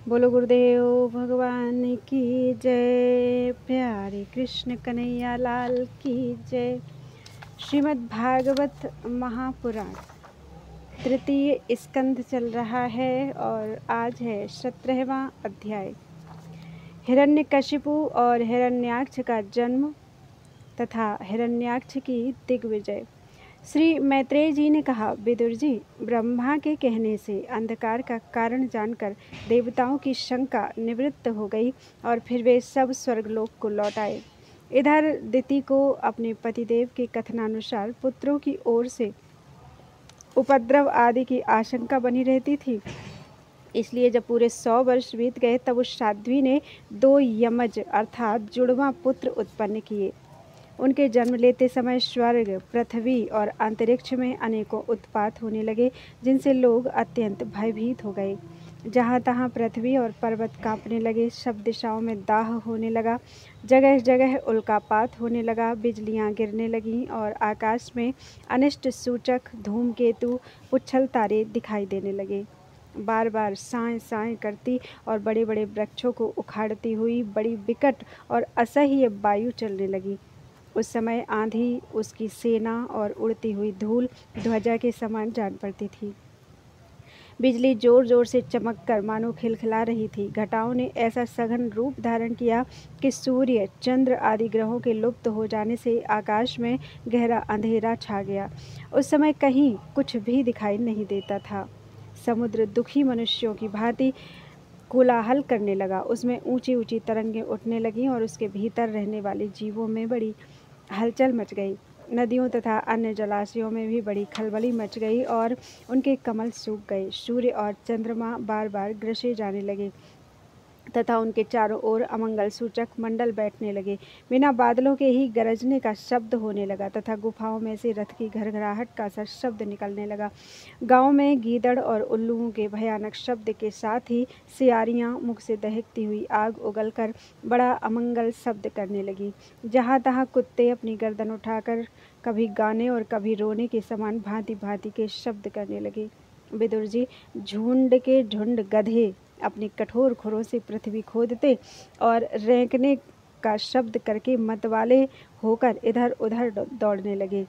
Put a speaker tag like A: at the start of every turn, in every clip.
A: बोलो गुरुदेव भगवान की जय। प्यारे कृष्ण कन्हैया लाल की जय। श्रीमद् भागवत महापुराण तृतीय स्कंध चल रहा है और आज है 17वां अध्याय। हिरण्यकशिपु और हिरण्याक्ष का जन्म तथा हिरण्याक्ष की दिग्विजय। श्री मैत्रेय जी ने कहा, विदुर जी, ब्रह्मा के कहने से अंधकार का कारण जानकर देवताओं की शंका निवृत्त हो गई और फिर वे सब स्वर्गलोक को लौट आए। इधर दिति को अपने पतिदेव के कथनानुसार पुत्रों की ओर से उपद्रव आदि की आशंका बनी रहती थी। इसलिए जब पूरे 100 वर्ष बीत गए तब उस साध्वी ने 2 यमज अर्थात जुड़वा पुत्र उत्पन्न किए। उनके जन्म लेते समय स्वर्ग, पृथ्वी और अंतरिक्ष में अनेकों उत्पात होने लगे, जिनसे लोग अत्यंत भयभीत हो गए। जहाँ तहाँ पृथ्वी और पर्वत कांपने लगे, सब दिशाओं में दाह होने लगा, जगह जगह उल्कापात होने लगा, बिजलियाँ गिरने लगीं और आकाश में अनिष्ट सूचक धूमकेतु, पुच्छल तारे दिखाई देने लगे। बार बार साएं साएं करती और बड़े बड़े वृक्षों को उखाड़ती हुई बड़ी विकट और असह्य वायु चलने लगी। उस समय आंधी उसकी सेना और उड़ती हुई धूल ध्वजा के समान जान पड़ती थी। बिजली जोर जोर से चमककर मानो खिलखिला रही थी। घटाओं ने ऐसा सघन रूप धारण किया कि सूर्य, चंद्र आदि ग्रहों के लुप्त हो जाने से आकाश में गहरा अंधेरा छा गया। उस समय कहीं कुछ भी दिखाई नहीं देता था। समुद्र दुखी मनुष्यों की भांति कोलाहल करने लगा। उसमें ऊंची ऊंची तरंगें उठने लगीं और उसके भीतर रहने वाले जीवों में बड़ी हलचल मच गई। नदियों तथा अन्य जलाशयों में भी बड़ी खलबली मच गई और उनके कमल सूख गए। सूर्य और चंद्रमा बार बार ग्रसे जाने लगे तथा उनके चारों ओर अमंगल सूचक मंडल बैठने लगे। बिना बादलों के ही गरजने का शब्द होने लगा तथा गुफाओं में से रथ की घरघराहट का सा शब्द निकलने लगा। गांव में गीदड़ और उल्लुओं के भयानक शब्द के साथ ही सियारियां मुख से दहकती हुई आग उगलकर बड़ा अमंगल शब्द करने लगी। जहाँ तहाँ कुत्ते अपनी गर्दन उठाकर कभी गाने और कभी रोने के समान भांति भांति के शब्द करने लगे। विदुर जी, झुंड के झुंड गधे अपनी कठोर खुरों से पृथ्वी खोदते और रेंकने का शब्द करके मतवाले होकर इधर उधर दौड़ने लगे।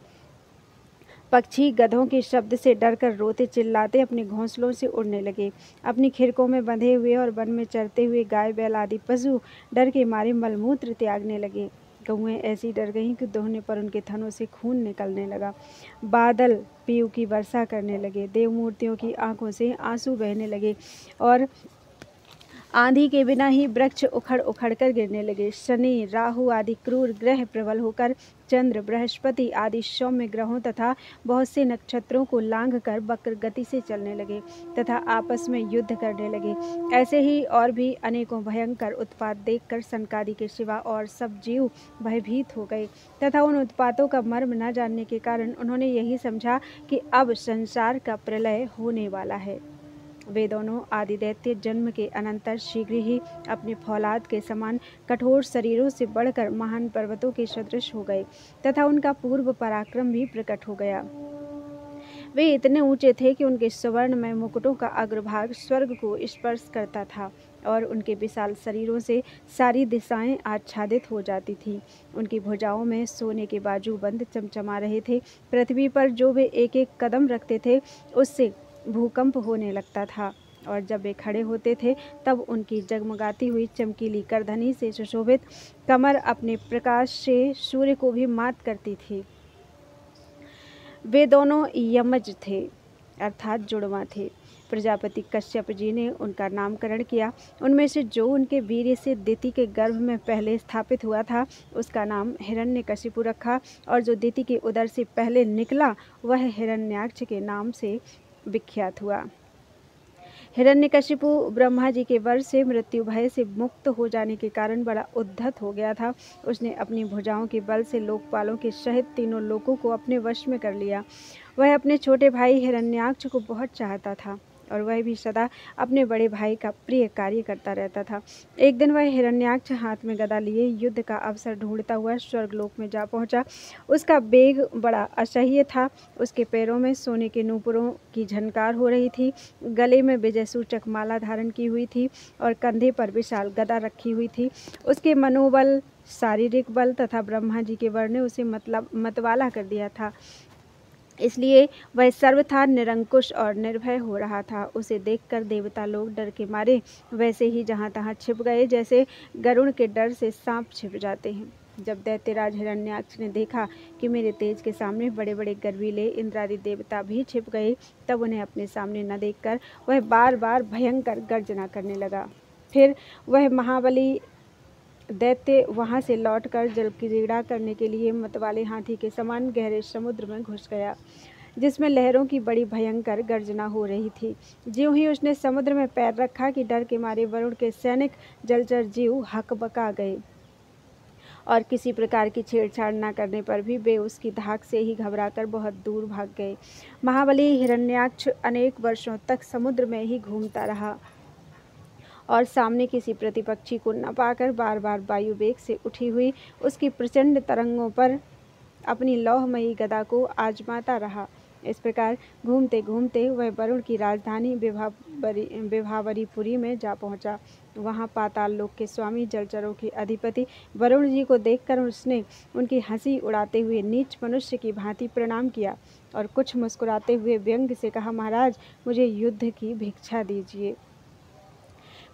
A: पक्षी गधों के शब्द से डरकर रोते चिल्लाते अपने घोंसलों से उड़ने लगे। अपनी खिड़कों में बंधे हुए और वन में चरते हुए गाय बैल आदि पशु डर के मारे मलमूत्र त्यागने लगे। गौएं ऐसी डर गईं कि दोहने पर उनके थनों से खून निकलने लगा। बादल पीयू की वर्षा करने लगे। देवमूर्तियों की आंखों से आंसू बहने लगे और आंधी के बिना ही वृक्ष उखड़ उखड़ कर गिरने लगे। शनि, राहु आदि क्रूर ग्रह प्रबल होकर चंद्र, बृहस्पति आदि सौम्य ग्रहों तथा बहुत से नक्षत्रों को लांघ कर वक्र गति से चलने लगे तथा आपस में युद्ध करने लगे। ऐसे ही और भी अनेकों भयंकर उत्पात देखकर सनकादि के सिवा और सब जीव भयभीत हो गए तथा उन उत्पातों का मर्म न जानने के कारण उन्होंने यही समझा कि अब संसार का प्रलय होने वाला है। वे दोनों आदि दैत्य जन्म के अनंतर शीघ्र ही अपने फौलाद के समान कठोर शरीरों से बढ़कर महान पर्वतों के सदृश हो गए तथा उनका पूर्व पराक्रम भी प्रकट हो गया। वे इतने ऊंचे थे कि उनके सुवर्णमय मुकुटों का अग्रभाग स्वर्ग को स्पर्श करता था और उनके विशाल शरीरों से सारी दिशाएं आच्छादित हो जाती थीं। उनकी भुजाओं में सोने के बाजूबंद चमचमा रहे थे। पृथ्वी पर जो वे एक एक कदम रखते थे उससे भूकंप होने लगता था और जब वे खड़े होते थे तब उनकी जगमगाती हुई चमकीली करधनी से सुशोभित कमर अपने प्रकाश से सूर्य को भी मात करती थी। वे दोनों यमज थे अर्थात जुड़वा थे। प्रजापति कश्यप जी ने उनका नामकरण किया। उनमें से जो उनके वीर्य से दिति के गर्भ में पहले स्थापित हुआ था उसका नाम हिरण्यकशिपु रखा और जो दिति के उदर से पहले निकला वह हिरण्याक्ष के नाम से विख्यात हुआ। हिरण्यकशिपु ब्रह्मा जी के वर से मृत्यु भय से मुक्त हो जाने के कारण बड़ा उद्धत हो गया था। उसने अपनी भुजाओं के बल से लोकपालों के सहित तीनों लोकों को अपने वश में कर लिया। वह अपने छोटे भाई हिरण्याक्ष को बहुत चाहता था। और वह भी सदा अपने बड़े भाई का प्रिय कार्य करता रहता था। एक दिन वह हिरण्याक्ष हाथ में गदा लिए युद्ध का अवसर ढूंढता हुआ स्वर्गलोक में जा पहुंचा। उसका वेग बड़ा असह्य था। उसके पैरों में सोने के नूपुरों की झनकार हो रही थी, गले में विजय सूचक माला धारण की हुई थी और कंधे पर विशाल गदा रखी हुई थी। उसके मनोबल, शारीरिक बल तथा ब्रह्मा जी के वर ने उसे मतवाला कर दिया था, इसलिए वह सर्वथा निरंकुश और निर्भय हो रहा था। उसे देखकर देवता लोग डर के मारे वैसे ही जहाँ तहाँ छिप गए, जैसे गरुड़ के डर से सांप छिप जाते हैं। जब दैत्यराज हिरण्याक्ष ने देखा कि मेरे तेज के सामने बड़े बड़े गर्वीले इंद्रादि देवता भी छिप गए, तब उन्हें अपने सामने न देखकर वह बार बार भयंकर गर्जना करने लगा। फिर वह महाबली दैत्य वहां से लौटकर जल क्रीड़ा करने के लिए मतवाले हाथी के समान गहरे समुद्र में घुस गया, जिसमें लहरों की बड़ी भयंकर गर्जना हो रही थी। ज्यों ही उसने समुद्र में पैर रखा कि डर के मारे वरुण के सैनिक जलचर जीव हकबका गए और किसी प्रकार की छेड़छाड़ न करने पर भी वे उसकी धाक से ही घबराकर बहुत दूर भाग गए। महाबली हिरण्याक्ष अनेक वर्षों तक समुद्र में ही घूमता रहा और सामने किसी प्रतिपक्षी को न पाकर बार बार वायु वेग से उठी हुई उसकी प्रचंड तरंगों पर अपनी लौहमयी गदा को आजमाता रहा। इस प्रकार घूमते घूमते वह वरुण की राजधानी विभावरीपुरी में जा पहुंचा। वहां पाताल लोक के स्वामी जलचरों के अधिपति वरुण जी को देखकर उसने उनकी हंसी उड़ाते हुए नीच मनुष्य की भांति प्रणाम किया और कुछ मुस्कुराते हुए व्यंग से कहा, महाराज, मुझे युद्ध की भिक्षा दीजिए।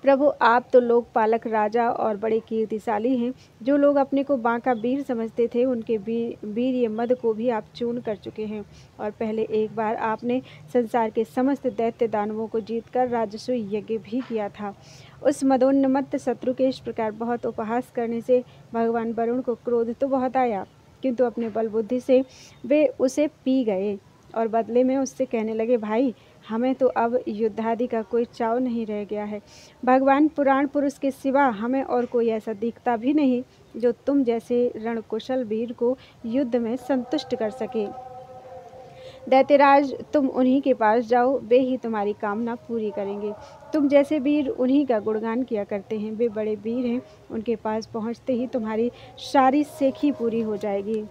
A: प्रभु, आप तो लोकपालक राजा और बड़े कीर्तिशाली हैं। जो लोग अपने को बांका वीर समझते थे, उनके वीर्य मद को भी आप चूर्ण कर चुके हैं। और पहले एक बार आपने संसार के समस्त दैत्य दानवों को जीतकर राजसूय यज्ञ भी किया था। उस मदोन्मत्त शत्रु के इस प्रकार बहुत उपहास करने से भगवान वरुण को क्रोध तो बहुत आया, किंतु अपने बल बुद्धि से वे उसे पी गए और बदले में उससे कहने लगे, भाई, हमें तो अब युद्धादि का कोई चाव नहीं रह गया है। भगवान पुराण पुरुष के सिवा हमें और कोई ऐसा दिखता भी नहीं जो तुम जैसे रणकुशल वीर को युद्ध में संतुष्ट कर सके। दैत्यराज, तुम उन्हीं के पास जाओ, वे ही तुम्हारी कामना पूरी करेंगे। तुम जैसे वीर उन्हीं का गुणगान किया करते हैं, वे बड़े वीर हैं। उनके पास पहुंचते ही तुम्हारी सारी सेखी पूरी हो जाएगी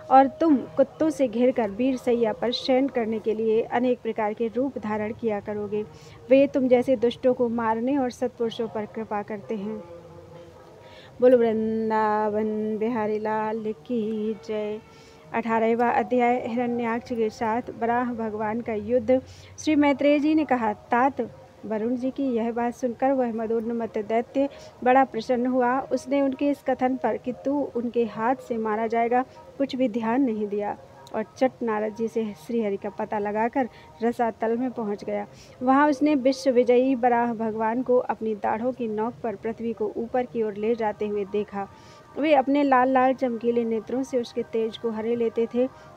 A: और तुम कुत्तों से घिरकर वीर सैया पर शयन करने के लिए अनेक प्रकार के रूप धारण किया करोगे। वे तुम जैसे दुष्टों को मारने और सत्पुरुषों पर कृपा करते हैं। बोलो वृंदावन बिहारी लाल की जय। 18वां अध्याय हिरण्याक्ष के साथ वराह भगवान का युद्ध। श्री मैत्रेय जी ने कहा, तात, वरुण जी की यह बात सुनकर वह मदोन्मत्त दैत्य बड़ा प्रसन्न हुआ। उसने उनके इस कथन पर कि तू उनके हाथ से मारा जाएगा कुछ भी ध्यान नहीं दिया और चट नारद जी से श्रीहरि का पता लगाकर रसातल में पहुंच गया। वहां उसने विश्व विजयी वराह भगवान को अपनी दाढ़ों की नोक पर पृथ्वी को ऊपर की ओर ले जाते हुए देखा। वे अपने लाल लाल चमकीले नेत्रों से उसके तेज को हरे लेते थे।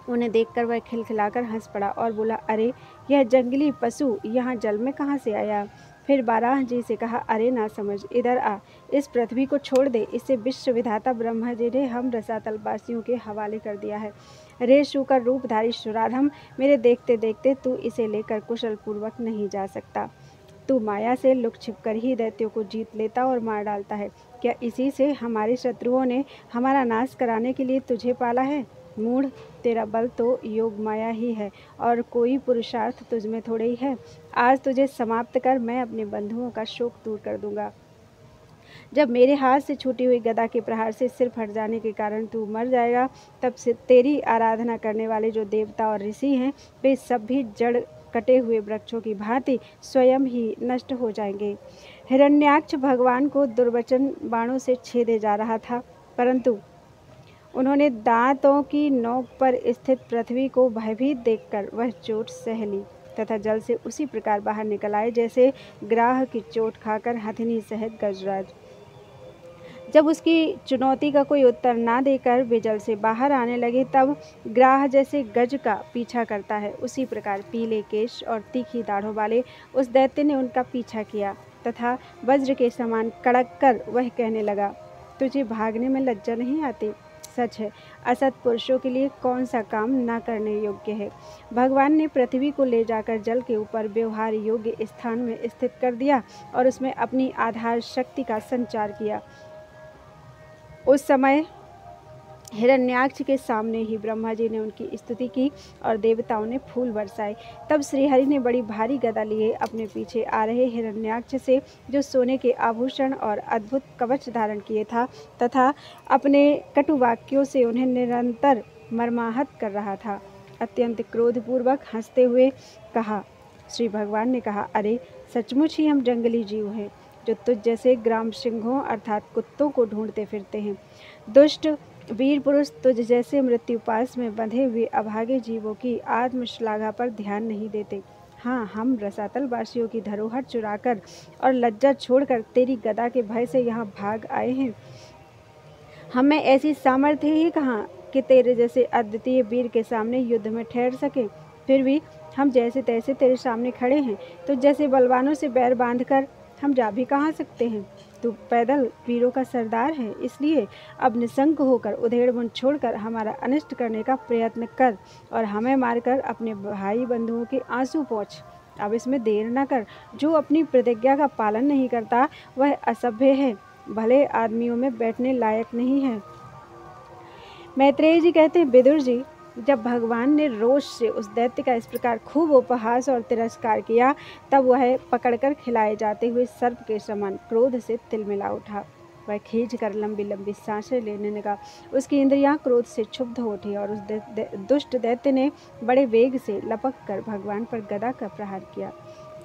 A: उन्हें देखकर वह खिलखिलाकर हंस पड़ा और बोला, अरे, यह जंगली पशु यहाँ जल में कहाँ से आया? फिर बाराह जी से कहा, अरे ना समझ, इधर आ, इस पृथ्वी को छोड़ दे। इसे विश्व विधाता ब्रह्मा जी ने हम रसातल वासियों के हवाले कर दिया है। रे शूकर रूपधारी सुराधम, मेरे देखते देखते तू इसे लेकर कुशल पूर्वक नहीं जा सकता। तू माया से लुक छिप कर ही दैत्यों को जीत लेता और मार डालता है। क्या इसी से हमारे शत्रुओं ने हमारा नाश कराने के लिए तुझे पाला है? मूढ़, तेरा बल तो योग माया ही है और कोई पुरुषार्थ तुझ में थोड़े ही है। आज तुझे समाप्त कर मैं अपने बंधुओं का शोक दूर कर दूंगा। जब मेरे हाथ से छूटी हुई गदा के प्रहार से सिर फट जाने के कारण तू मर जाएगा, तब से तेरी आराधना करने वाले जो देवता और ऋषि हैं, वे सब भी जड़ कटे हुए वृक्षों की भांति स्वयं ही नष्ट हो जाएंगे। हिरण्याक्ष भगवान को दुर्वचन बाणों से छेदे जा रहा था, परंतु उन्होंने दांतों की नोक पर स्थित पृथ्वी को भयभीत देखकर वह चोट सह ली तथा जल से उसी प्रकार बाहर निकल आए जैसे ग्राह की चोट खाकर हथिनी सहित गजराज। जब उसकी चुनौती का कोई उत्तर ना देकर वे जल से बाहर आने लगे, तब ग्राह जैसे गज का पीछा करता है, उसी प्रकार पीले केश और तीखी दाढ़ों वाले उस दैत्य ने उनका पीछा किया तथा वज्र के समान कड़क कर वह कहने लगा, तुझे भागने में लज्जा नहीं आती? सच है, असत पुरुषों के लिए कौन सा काम न करने योग्य है। भगवान ने पृथ्वी को ले जाकर जल के ऊपर व्यवहार योग्य स्थान में स्थित कर दिया और उसमें अपनी आधार शक्ति का संचार किया। उस समय हिरण्याक्ष के सामने ही ब्रह्मा जी ने उनकी स्तुति की और देवताओं ने फूल बरसाए। तब श्रीहरि ने बड़ी भारी गदा लिए अपने पीछे आ रहे हिरण्याक्ष से, जो सोने के आभूषण और अद्भुत कवच धारण किए था तथा अपने कटु वाक्यों से उन्हें निरंतर मर्माहत कर रहा था, अत्यंत क्रोधपूर्वक हंसते हुए कहा। श्री भगवान ने कहा, अरे सचमुच ही हम जंगली जीव हैं, जो तुझ जैसे ग्राम सिंहों अर्थात कुत्तों को ढूंढते फिरते हैं। दुष्ट वीर पुरुष तुझ जैसे मृत्यु पास में बंधे हुए अभागे जीवों की आत्मश्लाघा पर ध्यान नहीं देते। हाँ, हम रसातल वासियों की धरोहर चुराकर और लज्जा छोड़कर तेरी गदा के भय से यहाँ भाग आए हैं। हमें ऐसी सामर्थ्य ही कहाँ कि तेरे जैसे अद्वितीय वीर के सामने युद्ध में ठहर सके। फिर भी हम जैसे तैसे तेरे सामने खड़े हैं, तो जैसे बलवानों से बैर बांधकर हम जा भी कहाँ सकते हैं। तू पैदल वीरों का सरदार है, इसलिए अब निसंक होकर उधेड़ बुन छोड़कर हमारा अनिष्ट करने का प्रयत्न कर और हमें मारकर अपने भाई बंधुओं के आंसू पोंछ। अब इसमें देर न कर। जो अपनी प्रतिज्ञा का पालन नहीं करता वह असभ्य है, भले आदमियों में बैठने लायक नहीं है। मैत्रेय जी कहते हैं, विदुर जी, जब भगवान ने रोष से उस दैत्य का इस प्रकार खूब उपहास और तिरस्कार किया, तब वह पकड़कर खिलाए जाते हुए सर्प के समान क्रोध से तिलमिला उठा। वह खींचकर लंबी लंबी सांसें लेने लगा। उसकी इंद्रियां क्रोध से क्षुब्ध हो उठी और उस दुष्ट दैत्य ने बड़े वेग से लपक कर भगवान पर गदा का प्रहार किया,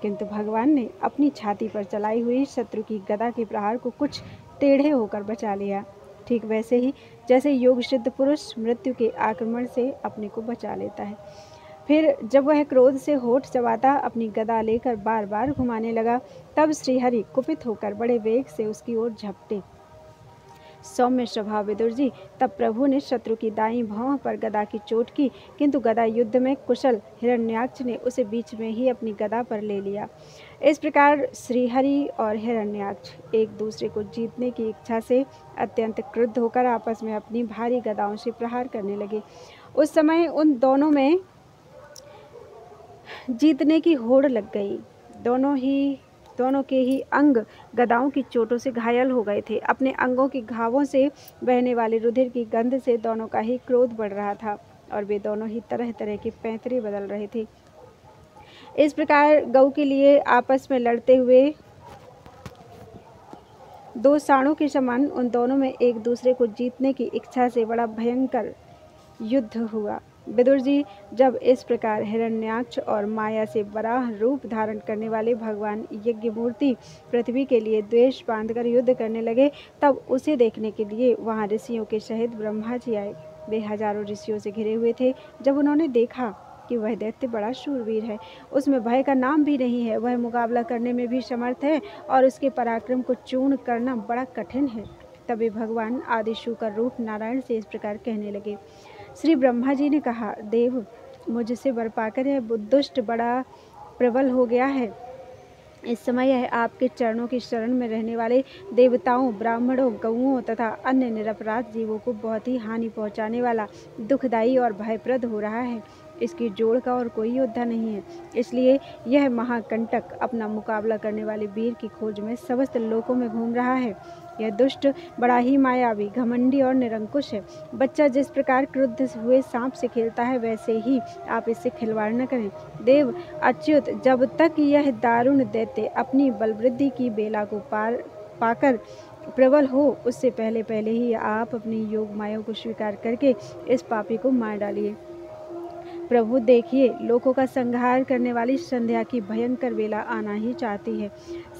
A: किंतु भगवान ने अपनी छाती पर चलाई हुई शत्रु की गदा के प्रहार को कुछ टेढ़े होकर बचा लिया। ठीक वैसे ही जैसे योग सिद्ध पुरुष मृत्यु के आक्रमण से अपने को बचा लेता है। फिर जब वह क्रोध से होठ चबाता अपनी गदा लेकर बार बार घुमाने लगा, तब श्रीहरि कुपित होकर बड़े वेग से उसकी ओर झपटे। सौम्य स्वभाव विदुर जी, तब प्रभु ने शत्रु की दाईं भौं पर गदा की चोट की, किंतु गदा युद्ध में कुशल हिरण्याक्ष ने उसे बीच में ही अपनी गदा पर ले लिया। इस प्रकार श्रीहरि और हिरण्याक्ष एक दूसरे को जीतने की इच्छा से अत्यंत क्रुद्ध होकर आपस में अपनी भारी गदाओं से प्रहार करने लगे। उस समय उन दोनों में जीतने की होड़ लग गई। दोनों के ही अंग गदाओं की चोटों से घायल हो गए थे। अपने अंगों के घावों से बहने वाले रुधिर की गंध से दोनों का ही क्रोध बढ़ रहा था और वे दोनों ही तरह तरह के पैंतरे बदल रहे थे। इस प्रकार गौ के लिए आपस में लड़ते हुए दो साणों के समान उन दोनों में एक दूसरे को जीतने की इच्छा से बड़ा भयंकर युद्ध हुआ। विदुर जी, जब इस प्रकार हिरण्याक्ष और माया से वराह रूप धारण करने वाले भगवान यज्ञ मूर्ति पृथ्वी के लिए द्वेष बांधकर युद्ध करने लगे, तब उसे देखने के लिए वहां ऋषियों के सहित ब्रह्मा जी आए। वे हजारों ऋषियों से घिरे हुए थे। जब उन्होंने देखा कि वह दैत्य बड़ा शूरवीर है, उसमें भय का नाम भी नहीं है, वह मुकाबला करने में भी समर्थ है और उसके पराक्रम को चूर्ण करना बड़ा कठिन है, तभी भगवान आदिशूकर रूप नारायण से इस प्रकार कहने लगे। श्री ब्रह्मा जी ने कहा, देव, मुझसे वर पाकर यह दुष्ट बड़ा प्रबल हो गया है। इस समय यह आपके चरणों की शरण में रहने वाले देवताओं, ब्राह्मणों, गौओं तथा अन्य निरपराध जीवों को बहुत ही हानि पहुंचाने वाला, दुखदायी और भयप्रद हो रहा है। इसकी जोड़ का और कोई योद्धा नहीं है, इसलिए यह महाकंटक अपना मुकाबला करने वाले वीर की खोज में समस्त लोकों में घूम रहा है। यह दुष्ट बड़ा ही मायावी, घमंडी और निरंकुश है। बच्चा जिस प्रकार क्रुद्ध हुए सांप से खेलता है, वैसे ही आप इससे खिलवाड़ न करें। देव अच्युत, जब तक यह दारुण दैत्य अपनी बलवृद्धि की बेला को पाकर प्रबल हो, उससे पहले ही आप अपनी योग माया को स्वीकार करके इस पापी को मार डालिए। प्रभु देखिए, लोगों का संहार करने वाली संध्या की भयंकर वेला आना ही चाहती है।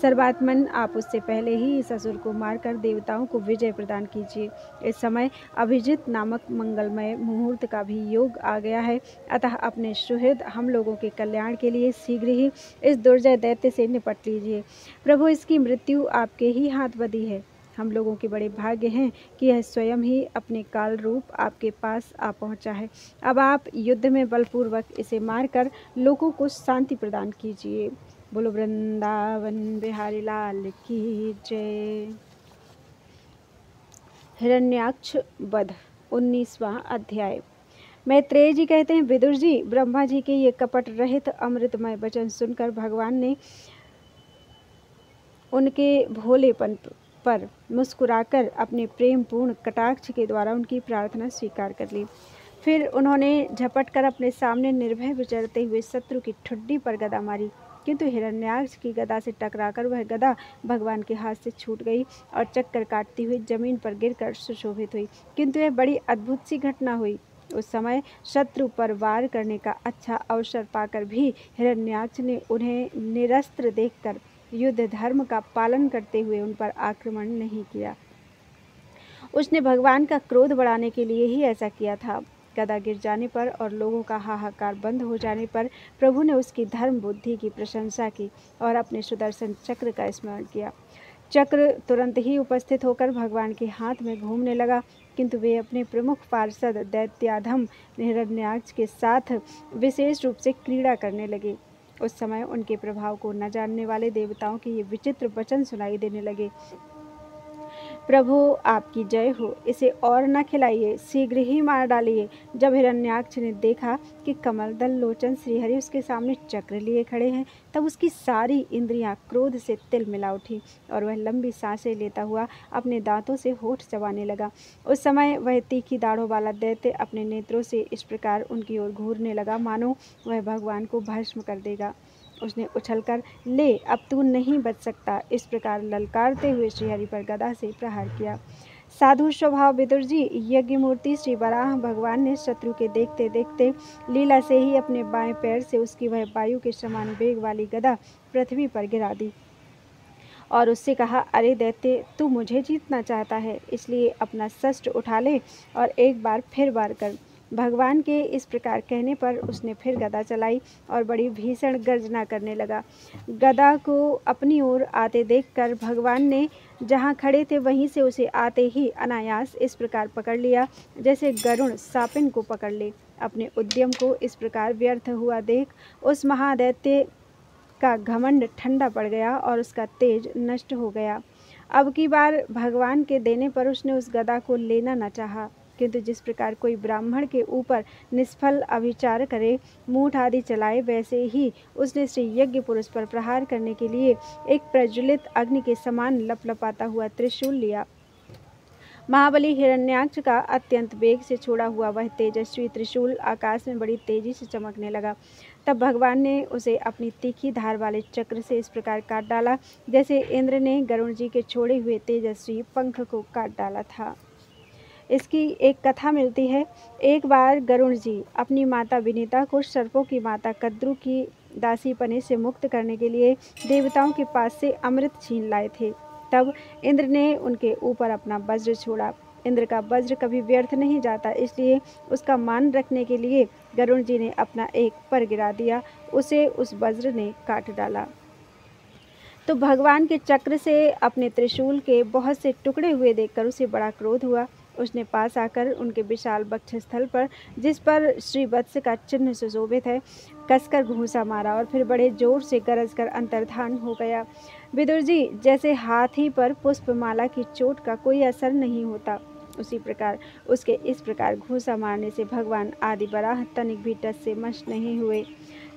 A: सर्वात्मन, आप उससे पहले ही इस असुर को मारकर देवताओं को विजय प्रदान कीजिए। इस समय अभिजित नामक मंगलमय मुहूर्त का भी योग आ गया है, अतः अपने सुहृद हम लोगों के कल्याण के लिए शीघ्र ही इस दुर्जय दैत्य से निपट लीजिए। प्रभु, इसकी मृत्यु आपके ही हाथ बधी है। हम लोगों के बड़े भाग्य हैं कि यह स्वयं ही अपने काल रूप आपके पास आ पहुंचा है। अब आप युद्ध में बलपूर्वक इसे मारकर लोगों को शांति प्रदान कीजिए। बोलो वृंदावन बिहारी लाल की जय। हिरण्याक्ष वध। 19वां अध्याय। मैत्रेय जी कहते हैं, विदुर जी, ब्रह्मा जी के ये कपट रहित अमृतमय वचन सुनकर भगवान ने उनके भोलेपन पर मुस्कुराकर अपने प्रेम पूर्ण कटाक्ष के द्वारा उनकी प्रार्थना स्वीकार कर ली। फिर उन्होंने झपट कर अपने सामने निर्भय विचरते हुए शत्रु की ठुड्डी पर गदा मारी, किंतु हिरण्याक्ष की गदा से टकराकर वह गदा भगवान के हाथ से छूट गई और चक्कर काटती हुई जमीन पर गिरकर सुशोभित हुई। किंतु यह बड़ी अद्भुत सी घटना हुई। उस समय शत्रु पर वार करने का अच्छा अवसर पाकर भी हिरण्याक्ष ने उन्हें निरस्त्र देखकर युद्ध धर्म का पालन करते हुए उन पर आक्रमण नहीं किया। उसने भगवान का क्रोध बढ़ाने के लिए ही ऐसा किया था। गदा गिर जाने पर और लोगों का हाहाकार बंद हो जाने पर प्रभु ने उसकी धर्म बुद्धि की प्रशंसा की और अपने सुदर्शन चक्र का स्मरण किया। चक्र तुरंत ही उपस्थित होकर भगवान के हाथ में घूमने लगा, किंतु वे अपने प्रमुख पार्षद दैत्याधम हिरण्याक्ष के साथ विशेष रूप से क्रीड़ा करने लगे। उस समय उनके प्रभाव को न जानने वाले देवताओं के ये विचित्र वचन सुनाई देने लगे। प्रभु आपकी जय हो, इसे और न खिलाइए, शीघ्र ही मार डालिए। जब हिरण्याक्ष ने देखा कि कमलदल लोचन श्रीहरि उसके सामने चक्र लिए खड़े हैं, तब उसकी सारी इंद्रियां क्रोध से तिलमिला उठी और वह लंबी सांसें लेता हुआ अपने दांतों से होठ चबाने लगा। उस समय वह तीखी दाढ़ों वाला दैत्य अपने नेत्रों से इस प्रकार उनकी ओर घूरने लगा मानो वह भगवान को भस्म कर देगा। उसने उछलकर, ले अब तू नहीं बच सकता, इस प्रकार ललकारते हुए श्रीहरि पर गदा से प्रहार किया। साधु स्वभाव विदुर जी, यज्ञ मूर्ति श्री वराह भगवान ने शत्रु के देखते देखते लीला से ही अपने बाएं पैर से उसकी वह वायु के समान वेग वाली गदा पृथ्वी पर गिरा दी और उससे कहा, अरे दैत्य, तू मुझे जीतना चाहता है, इसलिए अपना शस्त्र उठा ले और एक बार फिर वार कर। भगवान के इस प्रकार कहने पर उसने फिर गदा चलाई और बड़ी भीषण गर्जना करने लगा। गदा को अपनी ओर आते देखकर भगवान ने जहाँ खड़े थे वहीं से उसे आते ही अनायास इस प्रकार पकड़ लिया जैसे गरुण सापिन को पकड़ ले। अपने उद्यम को इस प्रकार व्यर्थ हुआ देख उस महादैत्य का घमंड ठंडा पड़ गया और उसका तेज नष्ट हो गया। अब की बार भगवान के देने पर उसने उस गदा को लेना न चाहा, किंतु जिस प्रकार कोई ब्राह्मण के ऊपर निष्फल अभिचार करे, मूठ आदि चलाए, वैसे ही उसने श्री यज्ञ पुरुष पर प्रहार करने के लिए एक प्रज्वलित अग्नि के समान लपलपाता हुआ त्रिशूल लिया। महाबली हिरण्याक्ष का अत्यंत वेग से छोड़ा हुआ वह तेजस्वी त्रिशूल आकाश में बड़ी तेजी से चमकने लगा। तब भगवान ने उसे अपनी तीखी धार वाले चक्र से इस प्रकार काट डाला जैसे इंद्र ने गरुण जी के छोड़े हुए तेजस्वी पंख को काट डाला था। इसकी एक कथा मिलती है। एक बार गरुण जी अपनी माता विनीता को सर्पों की माता कद्रु की दासीपने से मुक्त करने के लिए देवताओं के पास से अमृत छीन लाए थे। तब इंद्र ने उनके ऊपर अपना वज्र छोड़ा। इंद्र का वज्र कभी व्यर्थ नहीं जाता, इसलिए उसका मान रखने के लिए गरुण जी ने अपना एक पर गिरा दिया, उसे उस वज्र ने काट डाला। तो भगवान के चक्र से अपने त्रिशूल के बहुत से टुकड़े हुए देखकर उसे बड़ा क्रोध हुआ। उसने पास आकर उनके विशाल वक्षस्थल पर, जिस पर श्री वत्स का चिन्ह सुशोभित है, कसकर घूंसा मारा और फिर बड़े जोर से गरजकर अंतर्धान हो गया। विदुर जी, जैसे हाथी पर पुष्पमाला की चोट का कोई असर नहीं होता, उसी प्रकार उसके इस प्रकार घूंसा मारने से भगवान आदि वराह तनिक भी टस से मस नहीं हुए।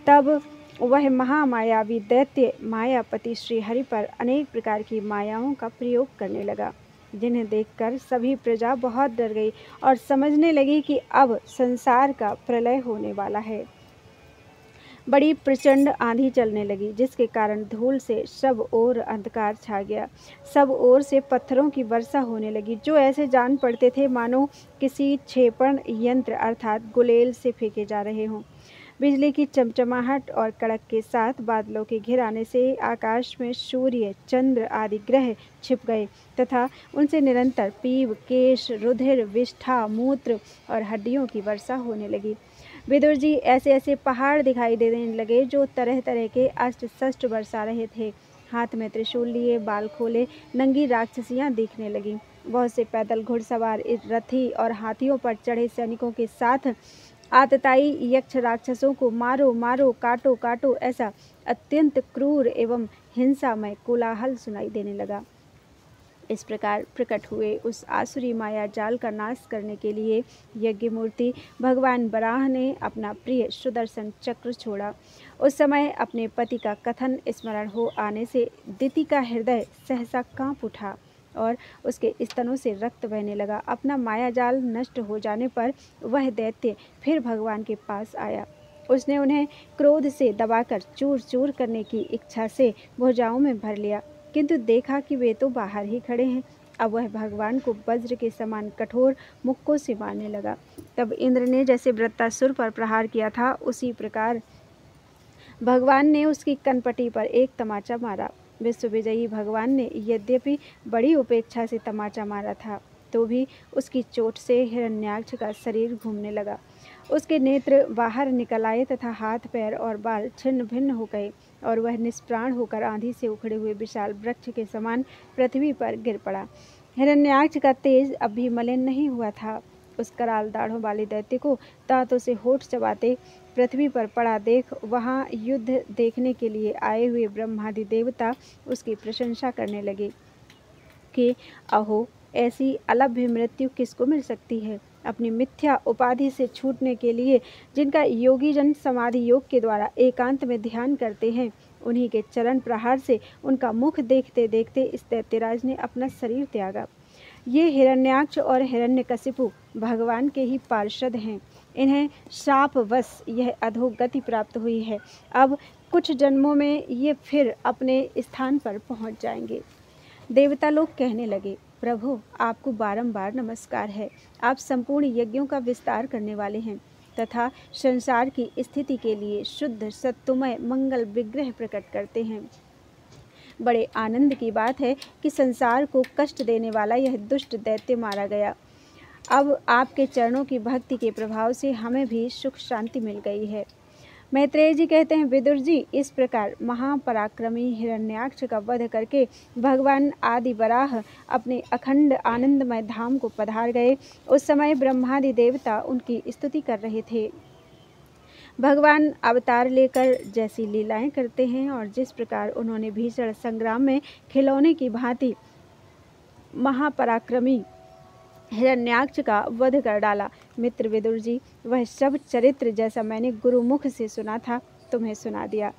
A: तब वह महामायावी दैत्य मायापति श्री हरि पर अनेक प्रकार की मायाओं का प्रयोग करने लगा, जिन्हें देखकर सभी प्रजा बहुत डर गई और समझने लगी कि अब संसार का प्रलय होने वाला है। बड़ी प्रचंड आंधी चलने लगी, जिसके कारण धूल से सब ओर अंधकार छा गया। सब ओर से पत्थरों की वर्षा होने लगी, जो ऐसे जान पड़ते थे मानो किसी क्षेपण यंत्र अर्थात गुलेल से फेंके जा रहे हों। बिजली की चमचमाहट और कड़क के साथ बादलों के घिर आने से आकाश में सूर्य, चंद्र आदि ग्रह छिप गए तथा उनसे निरंतर पीव, केश, रुधिर, विष्ठा, मूत्र और हड्डियों की वर्षा होने लगी। विदुर जी, ऐसे ऐसे पहाड़ दिखाई देने लगे जो तरह तरह के अष्ट शस्त्र बरसा रहे थे। हाथ में त्रिशूल लिए, बाल खोले नंगी राक्षसियां दिखने लगीं। बहुत से पैदल घुड़सवार रथी और हाथियों पर चढ़े सैनिकों के साथ आतताई यक्ष राक्षसों को मारो मारो, काटो काटो, ऐसा अत्यंत क्रूर एवं हिंसामय कोलाहल सुनाई देने लगा। इस प्रकार प्रकट हुए उस आसुरी माया जाल का नाश करने के लिए यज्ञ मूर्ति भगवान बराह ने अपना प्रिय सुदर्शन चक्र छोड़ा। उस समय अपने पति का कथन स्मरण हो आने से दिति का हृदय सहसा कांप उठा और उसके स्तनों से रक्त बहने लगा। अपना माया जाल नष्ट हो जाने पर वह दैत्य फिर भगवान के पास आया। उसने उन्हें क्रोध से दबाकर चूर चूर करने की इच्छा से भुजाओं में भर लिया, किंतु देखा कि वे तो बाहर ही खड़े हैं। अब वह भगवान को वज्र के समान कठोर मुक्कों से मारने लगा। तब इंद्र ने जैसे वृत्तासुर पर प्रहार किया था, उसी प्रकार भगवान ने उसकी कनपटी पर एक तमाचा मारा। विश्व विजयी भगवान ने यद्यपि बड़ी उपेक्षा से तमाचा मारा था, तो भी उसकी चोट से हिरण्याक्ष का शरीर घूमने लगा। उसके नेत्र बाहर निकल आए तथा हाथ पैर और बाल छिन्न भिन्न हो गए और वह निष्प्राण होकर आंधी से उखड़े हुए विशाल वृक्ष के समान पृथ्वी पर गिर पड़ा। हिरण्याक्ष का तेज अब भी मलिन नहीं हुआ था। उस कराल दाढ़ों वाले दैत्य को दांतों से होठ चबाते पृथ्वी पर पड़ा देख वहां युद्ध देखने के लिए आए हुए ब्रह्मादि देवता उसकी प्रशंसा करने लगे कि अहो, ऐसी अलभ्य मृत्यु किसको मिल सकती है। अपनी मिथ्या उपाधि से छूटने के लिए जिनका योगी जन समाधि योग के द्वारा एकांत में ध्यान करते हैं, उन्हीं के चरण प्रहार से उनका मुख देखते देखते इस दैत्यराज ने अपना शरीर त्यागा। ये हिरण्याक्ष और हिरण्यकशिपु भगवान के ही पार्षद हैं। इन्हें शापवश यह अधोगति प्राप्त हुई है। अब कुछ जन्मों में ये फिर अपने स्थान पर पहुंच जाएंगे। देवता लोग कहने लगे, प्रभु, आपको बारंबार नमस्कार है। आप संपूर्ण यज्ञों का विस्तार करने वाले हैं तथा संसार की स्थिति के लिए शुद्ध सत्वमय मंगल विग्रह प्रकट करते हैं। बड़े आनंद की बात है कि संसार को कष्ट देने वाला यह दुष्ट दैत्य मारा गया। अब आपके चरणों की भक्ति के प्रभाव से हमें भी सुख शांति मिल गई है। मैत्रेय जी कहते हैं, विदुर जी, इस प्रकार महापराक्रमी हिरण्याक्ष का वध करके भगवान आदि वराह अपने अखंड आनंदमय धाम को पधार गए। उस समय ब्रह्मादि देवता उनकी स्तुति कर रहे थे। भगवान अवतार लेकर जैसी लीलाएं करते हैं और जिस प्रकार उन्होंने भीषण संग्राम में खिलौने की भांति महापराक्रमी हिरण्याक्ष का वध कर डाला। मित्र विदुर जी, वह सब चरित्र जैसा मैंने गुरुमुख से सुना था, तुम्हें सुना दिया।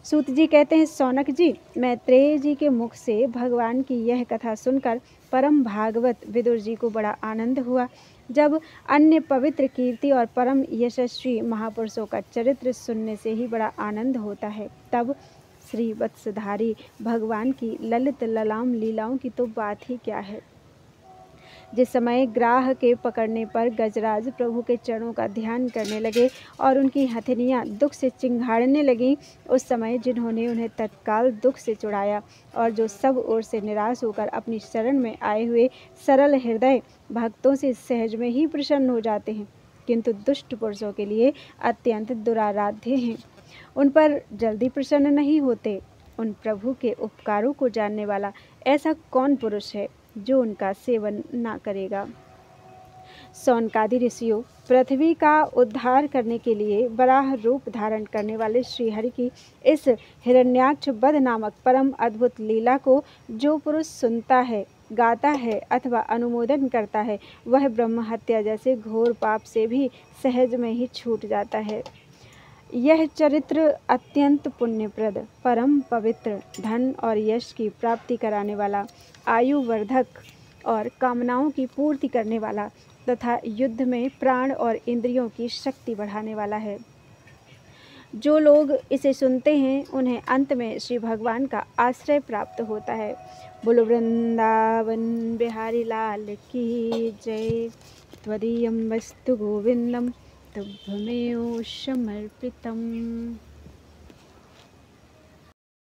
A: सूत जी कहते हैं, सौनक जी, मैत्रेय जी के मुख से भगवान की यह कथा सुनकर परम भागवत विदुर जी को बड़ा आनंद हुआ। जब अन्य पवित्र कीर्ति और परम यशस्वी महापुरुषों का चरित्र सुनने से ही बड़ा आनंद होता है, तब श्री वत्सधारी भगवान की ललित ललाम लीलाओं की तो बात ही क्या है। जिस समय ग्राह के पकड़ने पर गजराज प्रभु के चरणों का ध्यान करने लगे और उनकी हथेलियां दुख से चिंघाड़ने लगीं, उस समय जिन्होंने उन्हें तत्काल दुख से छुड़ाया और जो सब ओर से निराश होकर अपनी शरण में आए हुए सरल हृदय भक्तों से सहज में ही प्रसन्न हो जाते हैं, किंतु दुष्ट पुरुषों के लिए अत्यंत दुराराध्य हैं, उन पर जल्दी प्रसन्न नहीं होते। उन प्रभु के उपकारों को जानने वाला ऐसा कौन पुरुष है जो उनका सेवन ना करेगा। सौनकादि ऋषियों, पृथ्वी का उद्धार करने के लिए वराह रूप धारण करने वाले श्रीहरि की इस हिरण्याक्ष वध नामक परम अद्भुत लीला को जो पुरुष सुनता है, गाता है अथवा अनुमोदन करता है, वह ब्रह्म हत्या जैसे घोर पाप से भी सहज में ही छूट जाता है। यह चरित्र अत्यंत पुण्यप्रद, परम पवित्र, धन और यश की प्राप्ति कराने वाला, आयुवर्धक और कामनाओं की पूर्ति करने वाला तथा युद्ध में प्राण और इंद्रियों की शक्ति बढ़ाने वाला है। जो लोग इसे सुनते हैं, उन्हें अंत में श्री भगवान का आश्रय प्राप्त होता है। बोलो वृंदावन बिहारी लाल की जय। त्वदीयं वस्तु गोविंदम तुभ्यमेव समर्पितम्।